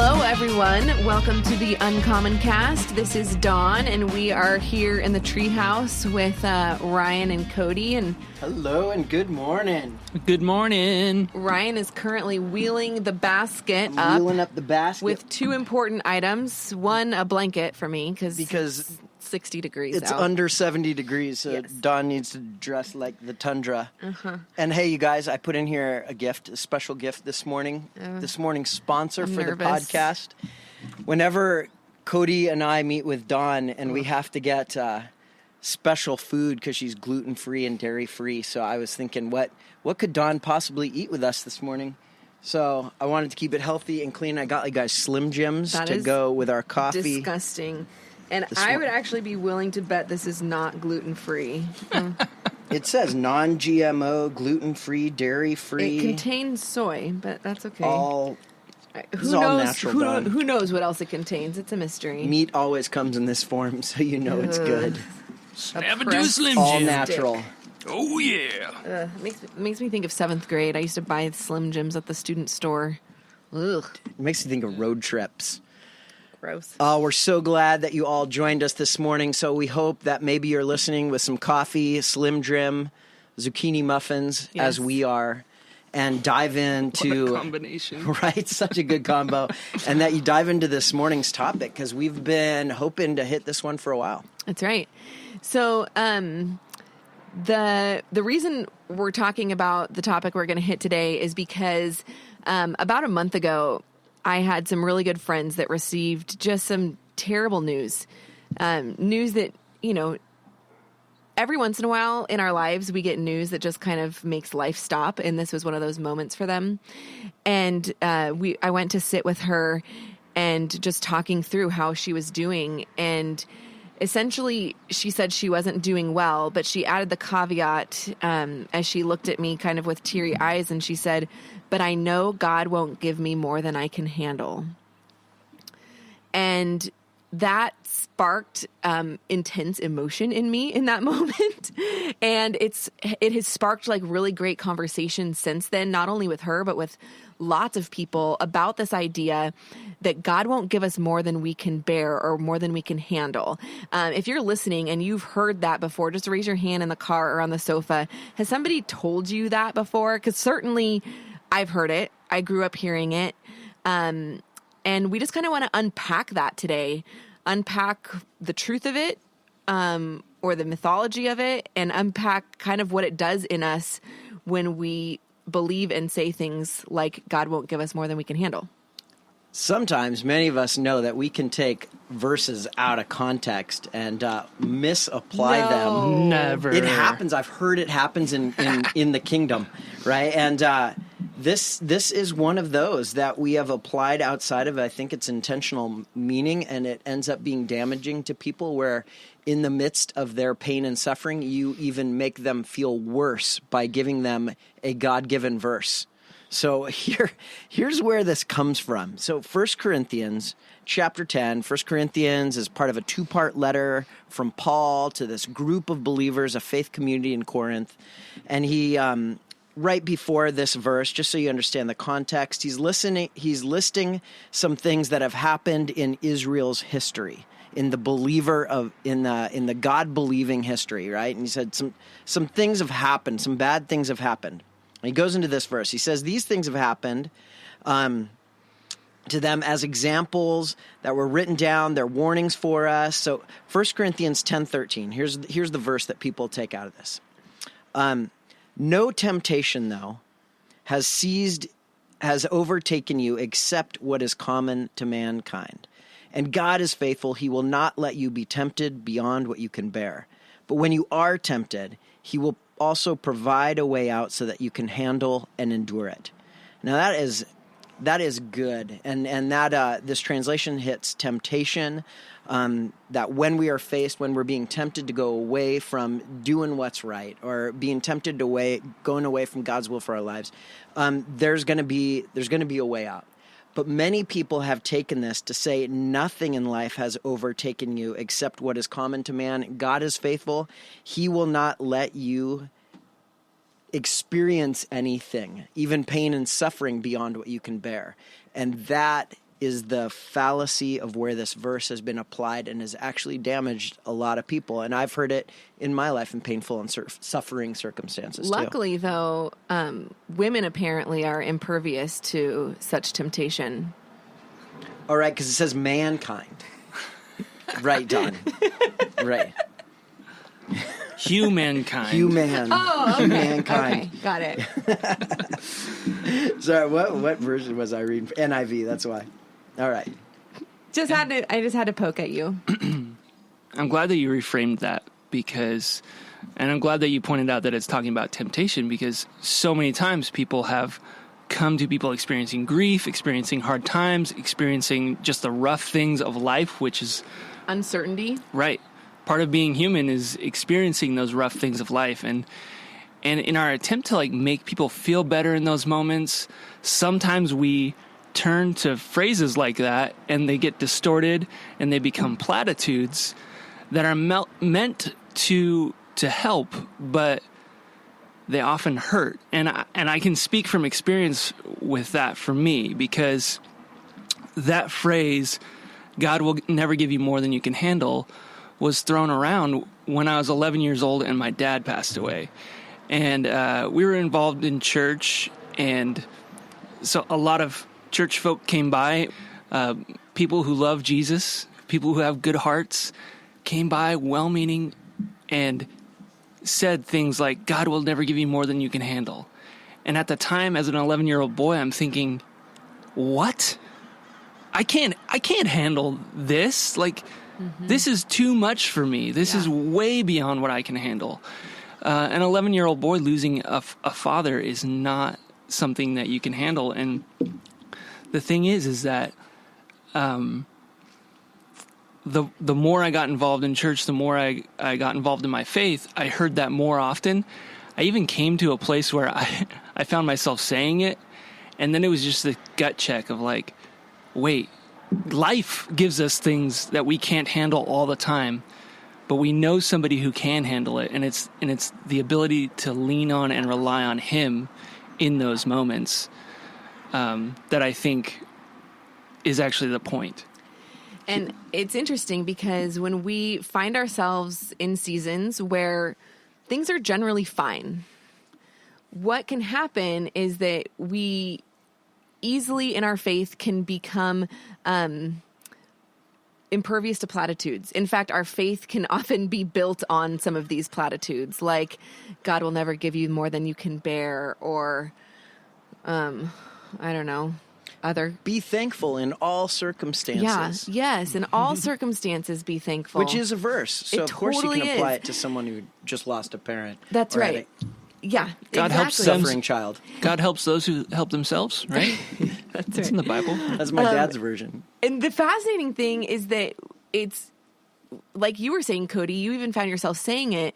Hello, everyone. Welcome to the Uncommon Cast. This is Dawn, and we are here in the treehouse with Ryan and Cody. And hello, and good morning. Good morning. Ryan is currently wheeling the basket wheeling up the basket with two important items. One, a blanket for me because it's 60 degrees it's out. under 70 degrees, so yes. Dawn needs to dress like the tundra. Uh-huh. And hey, you guys, I put in here a special gift this morning. This morning's sponsor I'm for nervous. The podcast. Whenever Cody and I meet with Dawn and we have to get special food because she's gluten-free and dairy-free, so I was thinking, what could Dawn possibly eat with us this morning? So I wanted to keep it healthy and clean. I got you guys Slim Jims to go with our coffee. Disgusting. And I would actually be willing to bet this is not gluten-free. It says non-GMO, gluten-free, dairy-free. It contains soy, but that's okay. All knows? natural. Who knows what else it contains? It's a mystery. Meat always comes in this form, so you know it's good. Never do a Slim Jim. All natural. Oh, yeah. Makes me think of 7th grade. I used to buy Slim Jims at the student store. Ugh. It makes you think of road trips. Gross. We're so glad that you all joined us this morning. So we hope that maybe you're listening with some coffee, Slim Jim, zucchini muffins, yes. as we are, and dive into... What a combination. Right? Such a good combo. And that you dive into this morning's topic, because we've been hoping to hit this one for a while. That's right. So the reason we're talking about the topic we're going to hit today is because about a month ago, I had some really good friends that received just some terrible news. News that, every once in a while in our lives, we get news that just kind of makes life stop. And this was one of those moments for them. And I went to sit with her and just talking through how she was doing. And essentially, she said she wasn't doing well, but she added the caveat as she looked at me kind of with teary eyes. And she said, "But I know God won't give me more than I can handle." And that sparked intense emotion in me in that moment. And it has sparked like really great conversation since then, not only with her, but with lots of people about this idea that God won't give us more than we can bear or more than we can handle. If you're listening and you've heard that before, just raise your hand in the car or on the sofa. Has somebody told you that before? Because certainly I've heard it. I grew up hearing it. And we just kind of want to unpack that today, unpack the truth of it, or the mythology of it, and unpack kind of what it does in us when we believe and say things like God won't give us more than we can handle. Sometimes many of us know that we can take verses out of context and misapply them. Never. It happens. I've heard it happens in the kingdom, right? And this is one of those that we have applied outside of, I think, its intentional meaning, and it ends up being damaging to people where in the midst of their pain and suffering, you even make them feel worse by giving them a God-given verse. So here's where this comes from. So 1 Corinthians chapter 10, 1 Corinthians is part of a two-part letter from Paul to this group of believers, a faith community in Corinth. And he, right before this verse, just so you understand the context, he's listing some things that have happened in Israel's history, in the God-believing history, right? And he said some things have happened, some bad things have happened. He goes into this verse. He says, these things have happened to them as examples that were written down. They're warnings for us. So 1 Corinthians 10:13, here's the verse that people take out of this. No temptation, though, has overtaken you except what is common to mankind. And God is faithful. He will not let you be tempted beyond what you can bear. But when you are tempted, he will also provide a way out so that you can handle and endure it. Now that is good, and that this translation hits temptation. That when we're being tempted to go away from doing what's right, or being tempted going away from God's will for our lives, there's going to be a way out. But many people have taken this to say nothing in life has overtaken you except what is common to man. God is faithful. He will not let you experience anything, even pain and suffering beyond what you can bear. And that is the fallacy of where this verse has been applied and has actually damaged a lot of people. And I've heard it in my life in painful and suffering circumstances, Luckily, though, women apparently are impervious to such temptation. All right, because it says mankind. Right, Dawn. Right. Humankind. Oh, okay. Humankind. Okay, got it. Sorry, what version was I reading? NIV, that's why. All right. I just had to poke at you. I'm glad that you reframed that and I'm glad that you pointed out that it's talking about temptation, because so many times people have come to people experiencing grief, experiencing hard times, experiencing just the rough things of life, which is uncertainty. Right. Part of being human is experiencing those rough things of life. And in our attempt to like make people feel better in those moments, sometimes we turn to phrases like that and they get distorted and they become platitudes that are meant to help, but they often hurt. And I can speak from experience with that for me, because that phrase, God will never give you more than you can handle, was thrown around when I was 11 years old and my dad passed away. And we were involved in church, and so a lot of church folk came by, people who love Jesus, people who have good hearts, came by well-meaning and said things like, God will never give you more than you can handle. And at the time, as an 11-year-old boy, I'm thinking, what? I can't handle this. Like, this is too much for me. This is way beyond what I can handle. An 11-year-old boy losing a father is not something that you can handle. And the thing is that the more I got involved in church, the more I got involved in my faith, I heard that more often. I even came to a place where I found myself saying it, and then it was just a gut check of like, wait, life gives us things that we can't handle all the time, but we know somebody who can handle it, and it's the ability to lean on and rely on him in those moments that I think is actually the point. And it's interesting because when we find ourselves in seasons where things are generally fine, what can happen is that we easily in our faith can become impervious to platitudes. In fact, our faith can often be built on some of these platitudes, like God will never give you more than you can bear, or I don't know, other. Be thankful in all circumstances. Yeah, yes, in all circumstances be thankful. Which is a verse. So It of course totally you can apply is. it to someone who just lost a parent. That's or right. Yeah, God helps exactly. them. Suffering child. God helps those who help themselves, right? That's It's right. in the Bible. That's my dad's version. And the fascinating thing is that it's like you were saying, Cody, you even found yourself saying it.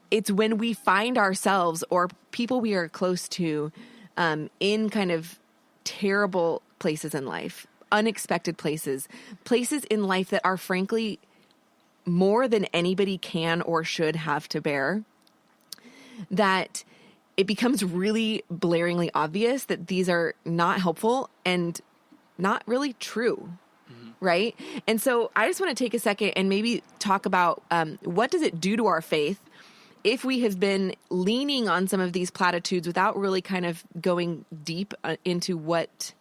It's when we find ourselves or people we are close to in kind of terrible places in life, unexpected places in life that are frankly more than anybody can or should have to bear, that it becomes really blaringly obvious that these are not helpful and not really true. Right? And so I just want to take a second and maybe talk about what does it do to our faith if we have been leaning on some of these platitudes without really kind of going deep into what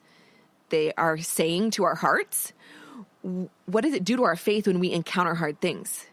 they are saying to our hearts. What does it do to our faith when we encounter hard things?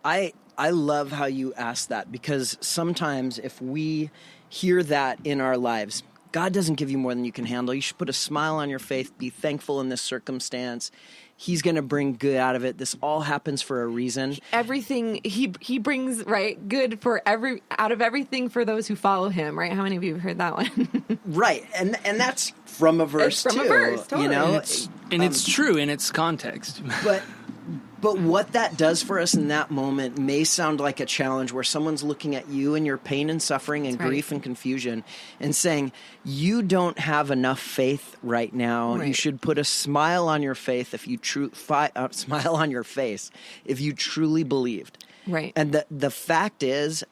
I love how you ask that, because sometimes if we hear that in our lives, God doesn't give you more than you can handle. You should put a smile on your face, be thankful in this circumstance. He's going to bring good out of it. This all happens for a reason. Everything he brings, right, good for out of everything for those who follow him, right? How many of you have heard that one? Right. And that's from a verse It's from too. a verse, totally. You know? And it's true in its context. But what that does for us in that moment may sound like a challenge where someone's looking at you and your pain and suffering and That's right. grief and confusion and saying, you don't have enough faith right now. Right. You should put a smile on your face if you smile on your face if you truly believed. Right. And the fact is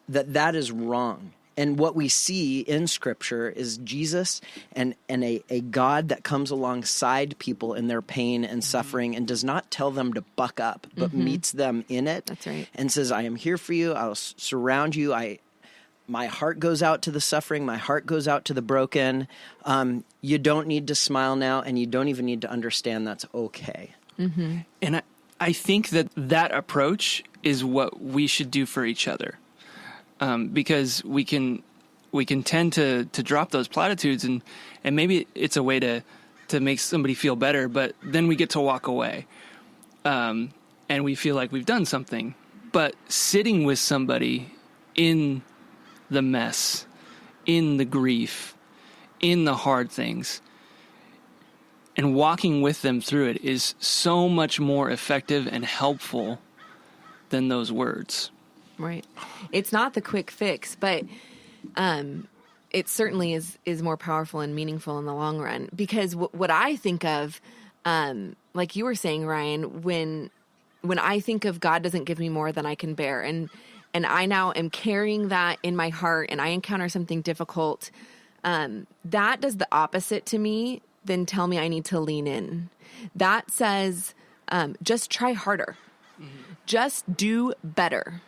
that is wrong. And what we see in Scripture is Jesus and a God that comes alongside people in their pain and suffering and does not tell them to buck up, but meets them in it. That's right. And says, I am here for you. I'll surround you. My heart goes out to the suffering. My heart goes out to the broken. You don't need to smile now, and you don't even need to understand that's okay. Mm-hmm. And I think that approach is what we should do for each other. Because we can tend to drop those platitudes and maybe it's a way to make somebody feel better, but then we get to walk away. And we feel like we've done something. But sitting with somebody in the mess, in the grief, in the hard things, and walking with them through it is so much more effective and helpful than those words. Right. It's not the quick fix, but it certainly is more powerful and meaningful in the long run. Because what I think of, like you were saying, Ryan, when I think of God doesn't give me more than I can bear, and I now am carrying that in my heart, and I encounter something difficult, that does the opposite to me than tell me I need to lean in. That says, just try harder. Mm-hmm. Just do better.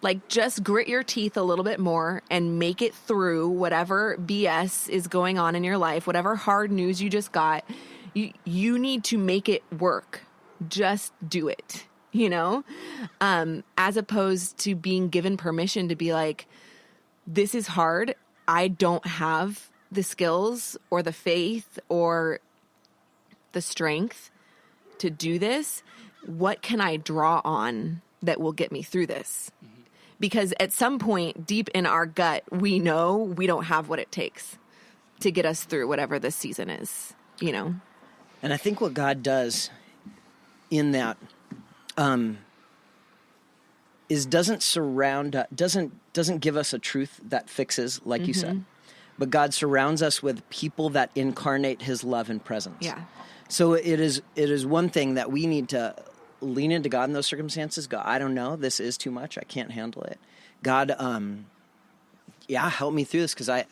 Like, just grit your teeth a little bit more and make it through whatever BS is going on in your life, whatever hard news you just got. You need to make it work. Just do it, as opposed to being given permission to be like, this is hard. I don't have the skills or the faith or the strength to do this. What can I draw on that will get me through this? Mm-hmm. Because at some point deep in our gut, we know we don't have what it takes to get us through whatever this season is, And I think what God does in that is doesn't give us a truth that fixes, like you said, but God surrounds us with people that incarnate his love and presence. Yeah. So it is one thing that we need to lean into God in those circumstances. God, I don't know. This is too much. I can't handle it. God, help me through this because I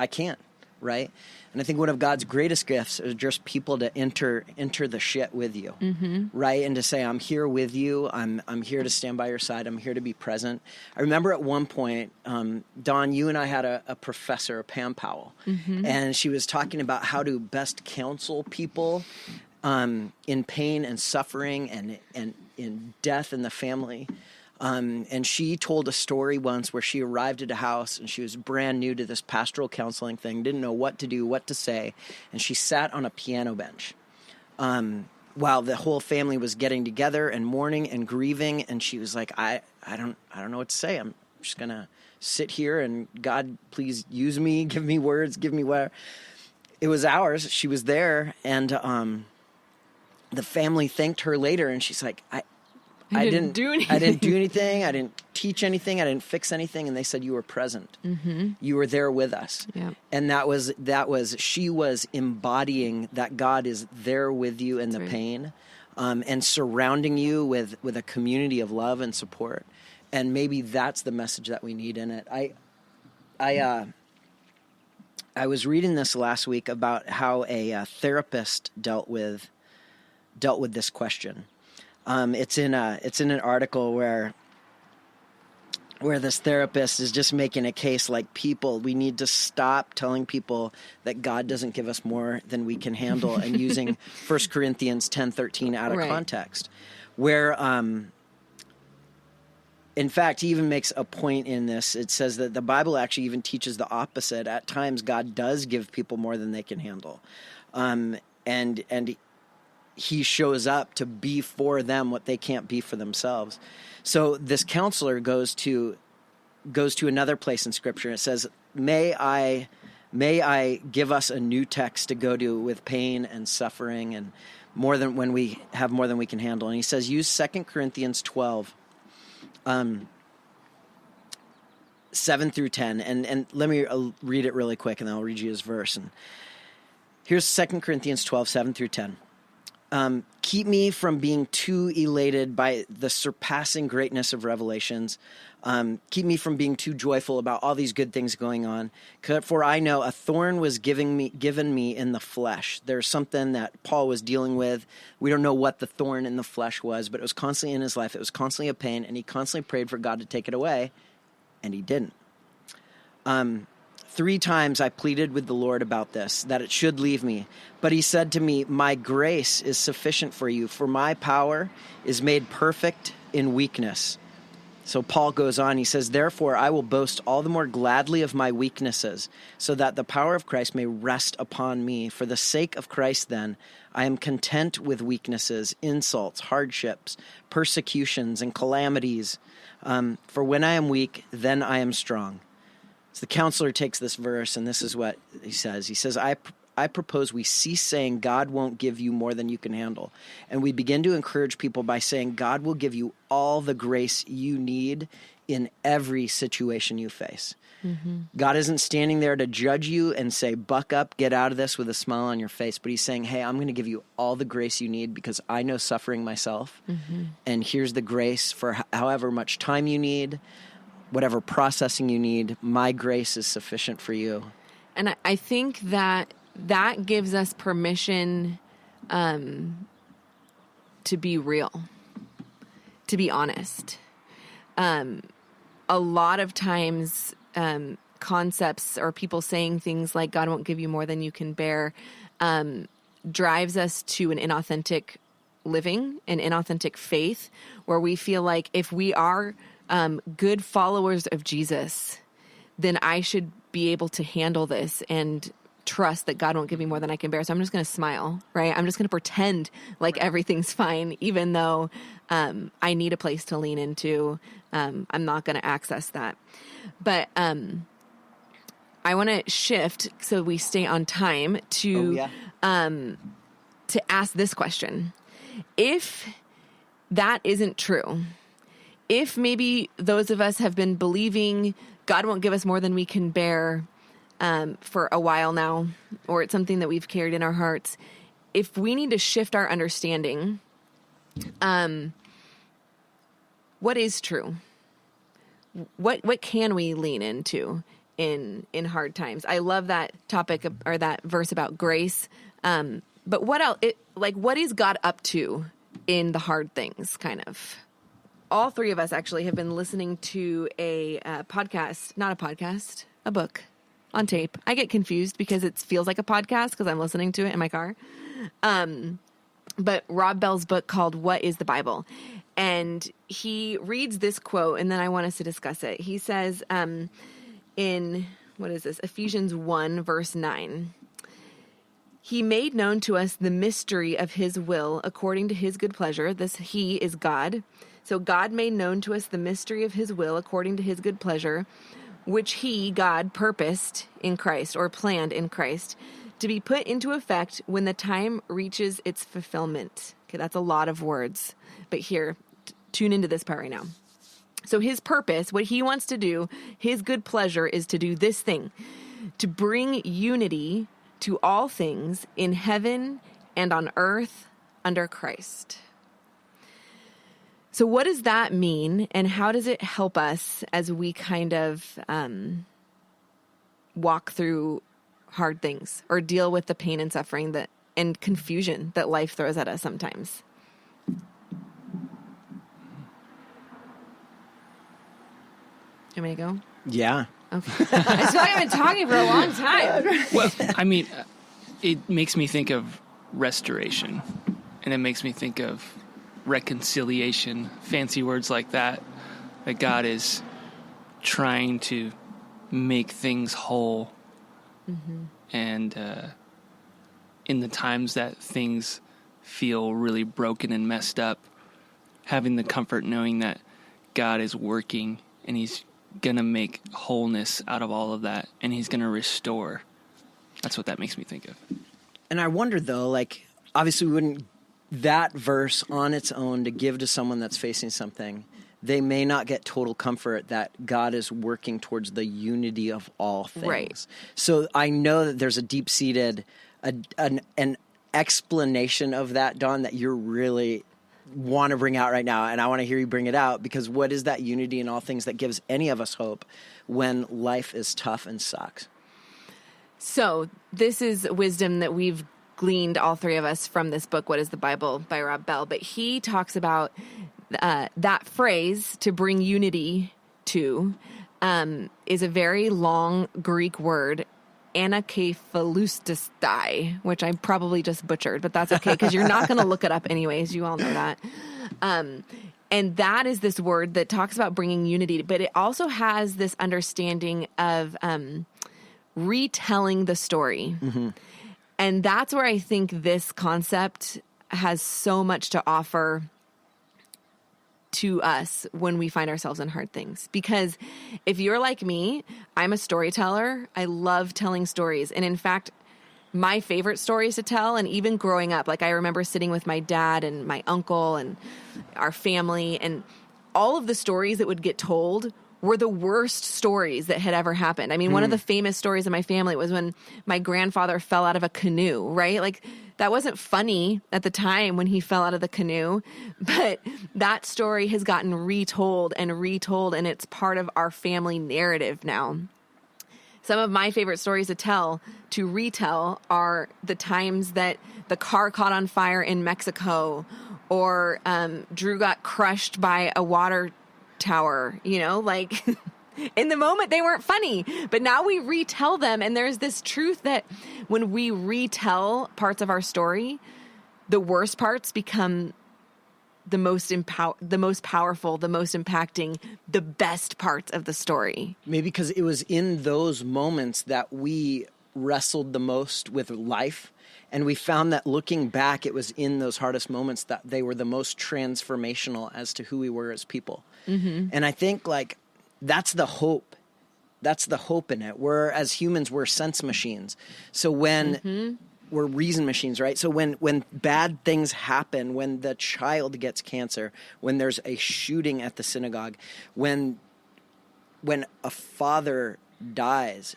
can't, right? And I think one of God's greatest gifts is just people to enter the shit with you, right? And to say, I'm here with you. I'm here to stand by your side. I'm here to be present. I remember at one point, Dawn, you and I had a professor, Pam Powell, and she was talking about how to best counsel people in pain and suffering and in death in the family. And she told a story once where she arrived at a house and she was brand new to this pastoral counseling thing, didn't know what to do, what to say. And she sat on a piano bench while the whole family was getting together and mourning and grieving. And she was like, I don't know what to say. I'm just going to sit here and God, please use me, give me words, give me whatever. It was hours. She was there and the family thanked her later, and she's like, I didn't do anything. I didn't do anything. I didn't teach anything. I didn't fix anything. And they said, you were present. You were there with us. Yeah. And that was, she was embodying that God is there with you in the pain, and surrounding you with a community of love and support. And maybe that's the message that we need in it. I was reading this last week about how a therapist dealt with this question. It's in an article where this therapist is just making a case like, people, we need to stop telling people that God doesn't give us more than we can handle and using 1 Corinthians 10:13 out of context, where in fact, he even makes a point in this. It says that the Bible actually even teaches the opposite. At times, God does give people more than they can handle. And he shows up to be for them what they can't be for themselves. So this counselor goes to another place in Scripture. It says, may I give us a new text to go to with pain and suffering and more than when we have more than we can handle. And he says, use 2 Corinthians 12, 7 through 10. And let me read it really quick, and then I'll read you his verse. And here's 2 Corinthians 12, 7 through 10. Keep me from being too elated by the surpassing greatness of revelations. Keep me from being too joyful about all these good things going on. For I know a thorn was given me in the flesh. There's something that Paul was dealing with. We don't know what the thorn in the flesh was, but it was constantly in his life. It was constantly a pain, and he constantly prayed for God to take it away, and he didn't. 3 times I pleaded with the Lord about this, that it should leave me. But he said to me, my grace is sufficient for you, for my power is made perfect in weakness. So Paul goes on, he says, therefore I will boast all the more gladly of my weaknesses, so that the power of Christ may rest upon me. For the sake of Christ, then, I am content with weaknesses, insults, hardships, persecutions, and calamities. For when I am weak, then I am strong. So the counselor takes this verse, and this is what he says. He says, I propose we cease saying God won't give you more than you can handle. And we begin to encourage people by saying God will give you all the grace you need in every situation you face. Mm-hmm. God isn't standing there to judge you and say, buck up, get out of this with a smile on your face. But he's saying, hey, I'm going to give you all the grace you need because I know suffering myself. Mm-hmm. And here's the grace for however much time you need, whatever processing you need. My grace is sufficient for you. And I think that gives us permission to be real, to be honest. A lot of times concepts or people saying things like God won't give you more than you can bear drives us to an inauthentic living, an inauthentic faith, where we feel like if we are good followers of Jesus, then I should be able to handle this and trust that God won't give me more than I can bear. So I'm just going to smile, right? I'm just going to pretend like everything's fine, even though I need a place to lean into. I'm not going to access that. But I want to shift so we stay on time to ask this question. If that isn't true, if maybe those of us have been believing God won't give us more than we can bear for a while now, or it's something that we've carried in our hearts, if we need to shift our understanding, what is true? What can we lean into in hard times? I love that topic or that verse about grace. But what else? What is God up to in the hard things, kind of? All 3 of us actually have been listening to a podcast, not a podcast, a book on tape. I get confused because it feels like a podcast because I'm listening to it in my car. But Rob Bell's book called What is the Bible? And he reads this quote, and then I want us to discuss it. He says in, what is this? Ephesians 1, verse 9. He made known to us the mystery of his will according to his good pleasure. This he is God. So God made known to us the mystery of his will according to his good pleasure, which he, God, purposed in Christ or planned in Christ to be put into effect when the time reaches its fulfillment. Okay, that's a lot of words. But here, tune into this part right now. So his purpose, what he wants to do, his good pleasure is to do this thing, to bring unity to all things in heaven and on earth under Christ. So what does that mean, and how does it help us as we kind of walk through hard things or deal with the pain and suffering and confusion that life throws at us sometimes? You want me to go? Yeah. Okay. I feel like I've been talking for a long time. Well, I mean, it makes me think of restoration, and it makes me think of reconciliation, fancy words like that God is trying to make things whole. Mm-hmm. And in the times that things feel really broken and messed up, having the comfort knowing that God is working and he's going to make wholeness out of all of that, and he's going to restore. That's what that makes me think of. And I wonder, though, obviously we wouldn't, that verse on its own to give to someone that's facing something, they may not get total comfort that God is working towards the unity of all things. Right. So I know that there's a deep-seated, an explanation of that, Dawn, that you're really want to bring out right now, and I want to hear you bring it out, because what is that unity in all things that gives any of us hope when life is tough and sucks? So this is wisdom that we've gleaned, all three of us, from this book, What is the Bible, by Rob Bell. But he talks about that phrase, to bring unity to, is a very long Greek word, anakephalustistai, which I probably just butchered, but that's okay, because you're not going to look it up anyways. You all know that. And that is this word that talks about bringing unity, but it also has this understanding of retelling the story. Mm-hmm. And that's where I think this concept has so much to offer to us when we find ourselves in hard things. Because if you're like me, I'm a storyteller. I love telling stories. And in fact, my favorite stories to tell, and even growing up, like I remember sitting with my dad and my uncle and our family, and all of the stories that would get told were the worst stories that had ever happened. I mean, one of the famous stories in my family was when my grandfather fell out of a canoe, right? Like, that wasn't funny at the time when he fell out of the canoe, but that story has gotten retold, and it's part of our family narrative now. Some of my favorite stories to retell, are the times that the car caught on fire in Mexico, or Drew got crushed by a water tower, like in the moment they weren't funny, but now we retell them. And there's this truth that when we retell parts of our story, the worst parts become the most powerful, the most impacting, the best parts of the story. Maybe because it was in those moments that we wrestled the most with life. And we found that looking back, it was in those hardest moments that they were the most transformational as to who we were as people. Mm-hmm. And I think that's the hope. That's the hope in it. As humans, we're sense machines. So when we're reason machines, right? So when bad things happen, when the child gets cancer, when there's a shooting at the synagogue, when a father dies,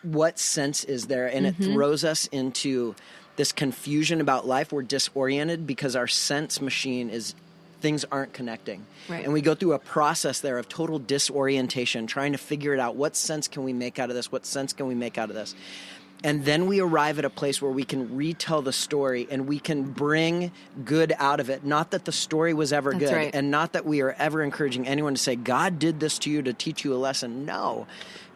what sense is there? And it throws us into this confusion about life. We're disoriented because our sense machine things aren't connecting. Right. And we go through a process there of total disorientation, trying to figure it out. What sense can we make out of this? What sense can we make out of this? And then we arrive at a place where we can retell the story and we can bring good out of it. Not that the story was ever good, right. And not that we are ever encouraging anyone to say, God did this to you to teach you a lesson. No.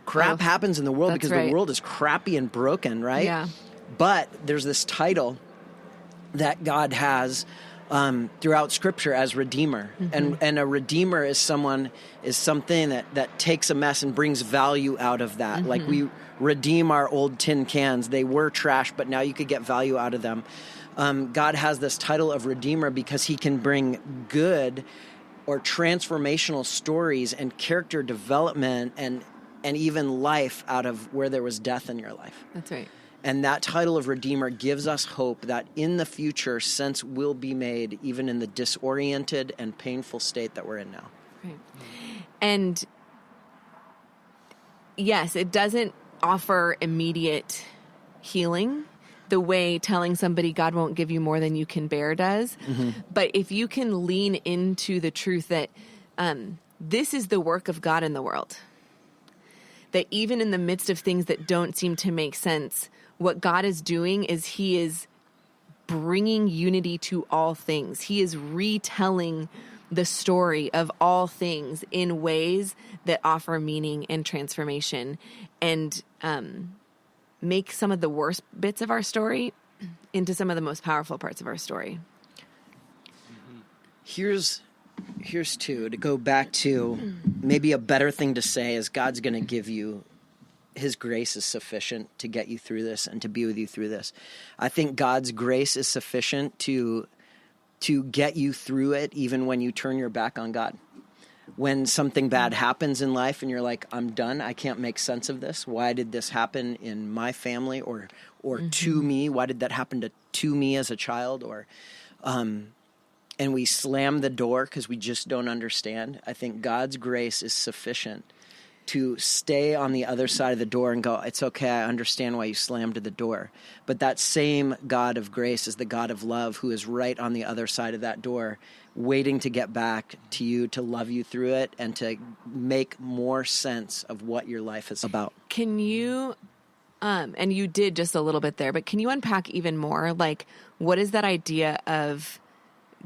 Crap happens in the world because the world is crappy and broken, right? Yeah. But there's this title that God has throughout Scripture as Redeemer. And a Redeemer is something that takes a mess and brings value out of that. Like we redeem our old tin cans. They were trash, but now you could get value out of them. God has this title of Redeemer because he can bring good or transformational stories and character development and even life out of where there was death in your life. That's right. And that title of Redeemer gives us hope that in the future, sense will be made even in the disoriented and painful state that we're in now. Right. And yes, it doesn't offer immediate healing the way telling somebody God won't give you more than you can bear does. But if you can lean into the truth that this is the work of God in the world, that even in the midst of things that don't seem to make sense, what God is doing is he is bringing unity to all things. He is retelling the story of all things in ways that offer meaning and transformation, and make some of the worst bits of our story into some of the most powerful parts of our story. Here's to go back to maybe a better thing to say is God's going to give you his grace is sufficient to get you through this and to be with you through this. I think God's grace is sufficient to get you through it even when you turn your back on God. When something bad happens in life and you're like, I'm done, I can't make sense of this. Why did this happen in my family or to me? Why did that happen to me as a child? And we slam the door because we just don't understand. I think God's grace is sufficient to stay on the other side of the door and go, it's okay, I understand why you slammed the door. But that same God of grace is the God of love who is right on the other side of that door, waiting to get back to you, to love you through it, and to make more sense of what your life is about. Can you, and you did just a little bit there, but can you unpack even more? Like, what is that idea of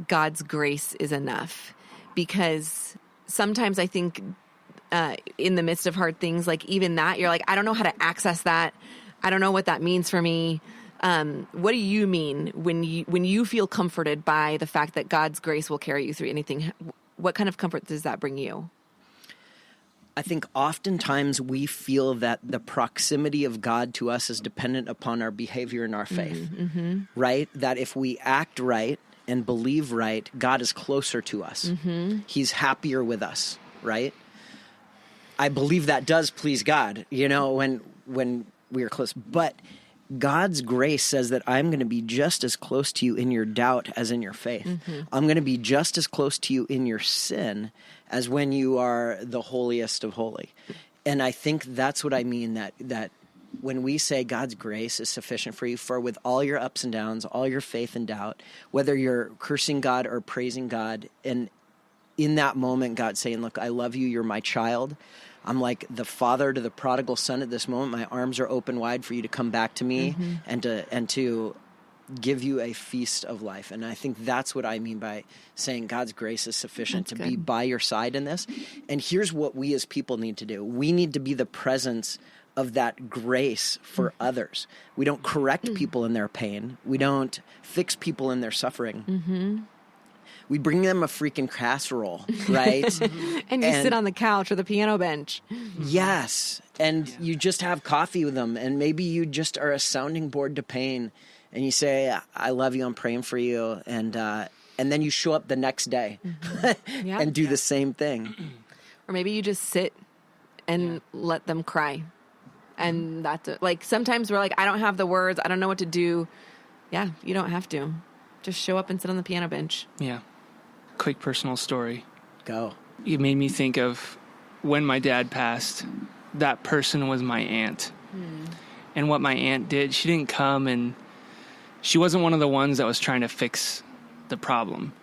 God's grace is enough? Because sometimes I think in the midst of hard things, like even that, you're like, I don't know how to access that. I don't know what that means for me. What do you mean when you feel comforted by the fact that God's grace will carry you through anything? What kind of comfort does that bring you? I think oftentimes we feel that the proximity of God to us is dependent upon our behavior and our faith, right? That if we act right and believe right, God is closer to us. He's happier with us, right? I believe that does please God, when we are close. But God's grace says that I'm going to be just as close to you in your doubt as in your faith. I'm going to be just as close to you in your sin as when you are the holiest of holy. And I think that's what I mean, that when we say God's grace is sufficient for you, for with all your ups and downs, all your faith and doubt, whether you're cursing God or praising God, and in that moment, God saying, look, I love you, you're my child. I'm like the father to the prodigal son at this moment. My arms are open wide for you to come back to me and to give you a feast of life. And I think that's what I mean by saying God's grace is sufficient to be by your side in this. And here's what we as people need to do. We need to be the presence of that grace for others. We don't correct people in their pain. We don't fix people in their suffering. We bring them a freaking casserole, right? and you sit on the couch or the piano bench. Yes. And you just have coffee with them. And maybe you just are a sounding board to pain. And you say, I love you, I'm praying for you. And then you show up the next day and do the same thing. Or maybe you just sit and let them cry. And that's it. Like sometimes we're like, I don't have the words. I don't know what to do. Yeah, you don't have to. Just show up and sit on the piano bench. Yeah. Quick personal story. Go. You made me think of when my dad passed, that person was my aunt. And what my aunt did, she didn't come and she wasn't one of the ones that was trying to fix the problem.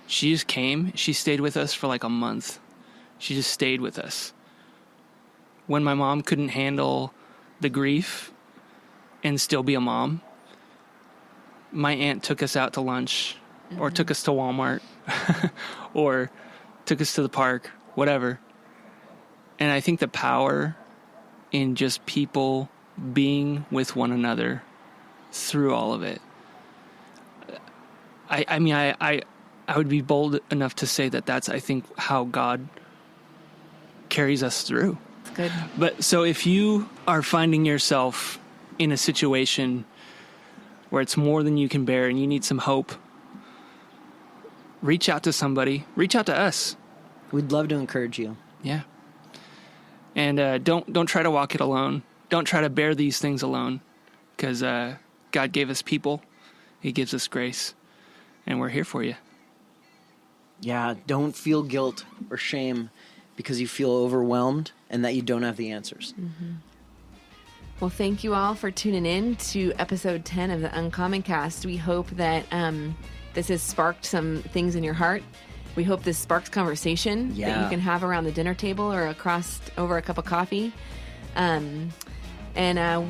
She just came. She stayed with us for like a month. She just stayed with us. When my mom couldn't handle the grief and still be a mom, my aunt took us out to lunch or took us to Walmart or took us to the park, whatever. And I think the power in just people being with one another through all of it. I would be bold enough to say that that's, I think, how God carries us through. That's good. But so if you are finding yourself in a situation where it's more than you can bear and you need some hope, reach out to somebody. Reach out to us. We'd love to encourage you. Yeah. And don't try to walk it alone. Don't try to bear these things alone, because God gave us people. He gives us grace, and we're here for you. Yeah, don't feel guilt or shame because you feel overwhelmed and that you don't have the answers. Well, thank you all for tuning in to episode 10 of the Uncommon Cast. We hope that this has sparked some things in your heart. We hope this sparks conversation that you can have around the dinner table or over a cup of coffee. And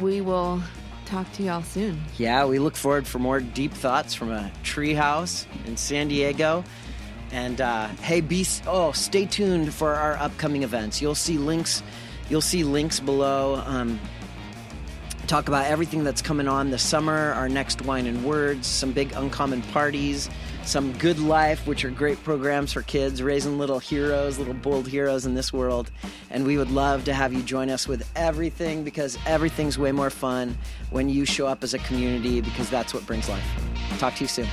we will talk to you all soon. Yeah, we look forward for more deep thoughts from a treehouse in San Diego. And hey, stay tuned for our upcoming events. You'll see links below. Talk about everything that's coming on this summer, our next Wine and Words, some big uncommon parties, some Good Life, which are great programs for kids, raising little heroes, little bold heroes in this world. And we would love to have you join us with everything, because everything's way more fun when you show up as a community, because that's what brings life. Talk to you soon.